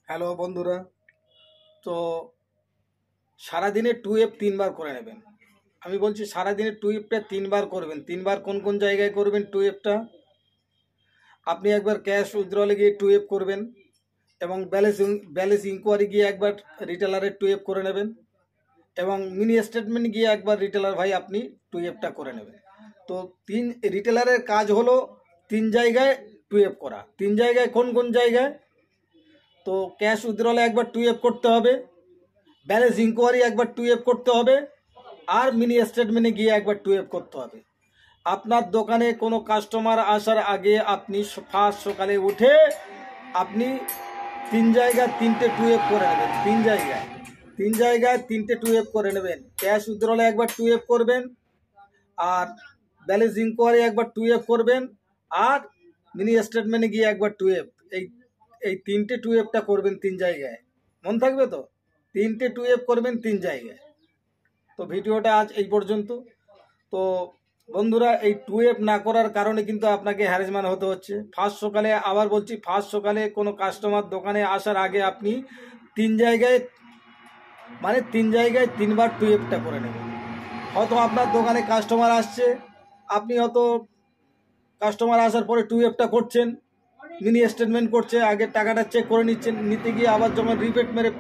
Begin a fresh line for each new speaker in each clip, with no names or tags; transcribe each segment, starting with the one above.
Hello বন্ধুরা, তো সারাদিনে 2F 3 বার করে নেবেন। আমি বলছি সারাদিনে 2Fটা 3 বার করবেন। 3 বার কোন কোন জায়গায় করবেন 2Fটা? আপনি একবার ক্যাশ উইথড্রলে গিয়ে 2F করবেন এবং ব্যালেন্স ইনকোয়ারি গিয়ে একবার রিটেলারের 2F করে নেবেন এবং মিনি স্টেটমেন্ট গিয়ে একবার রিটেলার ভাই আপনি 2Fটা করে নেবেন। তো রিটেলারের কাজ হলো 3 জায়গায় 2F করা। 3 জায়গায় কোন কোন জায়গায়? তো ক্যাশ উইথড্রলে একবার 2F করতে হবে, ব্যালেন্স ইনকোয়ারি একবার 2F করতে হবে, আর মিনি স্টেটমেন্টে গিয়ে একবার 2F করতে হবে। আপনার দোকানে কোনো কাস্টমার আসার আগে আপনি ফার্স্ট সকালে উঠে আপনি 3 জায়গায় 3টে 2F করে নেবেন। 3 জায়গায় 3টে 2F করে নেবেন। ক্যাশ উইথড্রলে একবার 2F করবেন, আর ব্যালেন্স ইনকোয়ারি একবার 2F করবেন, আর মিনি স্টেটমেন্টে গিয়ে একবার 2F। এই 3টে 2Fটা করবেন 3 জায়গায়। মন থাকবে তো? 3টে 2F করবেন 3 জায়গায়। তো ভিডিওটা আজ এই পর্যন্ত। তো বন্ধুরা, এই 2F না করার কারণে কিন্তু আপনাকে হ্যারাসমেন্ট হতে হচ্ছে। ফার্স্ট সকালে, আবার বলছি, ফার্স্ট সকালে কোনো কাস্টমার দোকানে আসার আগে আপনি 3 জায়গায় 3 বার 2Fটা করে নেবেন। হয়তো আপনার দোকানে কাস্টমার আসছে, আপনি হয়তো কাস্টমার আসার পরে 2Fটা করছেন, মিনি স্টেটমেন্ট করছে, আগে টাকাটা চেক করে নিচ্ছেন, নিতে গিয়ে আবার যখন রিপিট মেরে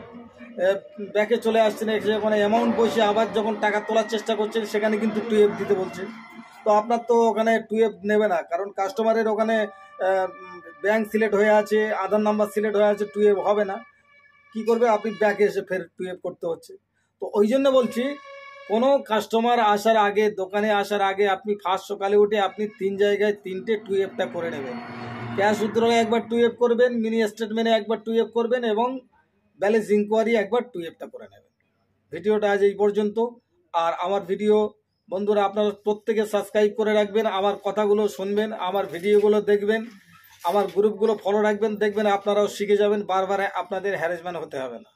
ব্যাকে চলে আসছেন, সেখানে অ্যামাউন্ট বসে আবার যখন টাকা তোলার চেষ্টা করছেন সেখানে কিন্তু 2F দিতে বলছে। তো আপনার তো ওখানে 2F নেবে না, কারণ কাস্টমারের ওখানে ব্যাংক সিলেক্ট হয়ে আছে, আধার নাম্বার সিলেক্ট হয়ে আছে, 2F হবে না। কি করবে? আপনি ব্যাকে এসে ফের 2F করতে হচ্ছে। তো ওই জন্য বলছি, কোনো কাস্টমার আসার আগে, দোকানে আসার আগে আপনি ফার্স্ট সকালে উঠে আপনি 3 জায়গায় 3টে 2Fটা করে নেবেন। ক্যাশ উইথড্রলে একবার 2F করবেন, মিনি স্টেটমেন্টে একবার 2F করবেন এবং ব্যালেন্স ইনকোয়ারি একবার 2Fটা করে নেবেন। ভিডিওটা আজ এই পর্যন্ত। আর আমার ভিডিও বন্ধুরা আপনারা প্রত্যেকে সাবস্ক্রাইব করে রাখবেন, আমার কথাগুলো শুনবেন, আমার ভিডিওগুলো দেখবেন, আমার গ্রুপগুলো ফলো রাখবেন, দেখবেন আপনারাও শিখে যাবেন, বারবার আপনাদের হ্যারাসমেন্ট হতে হবে না।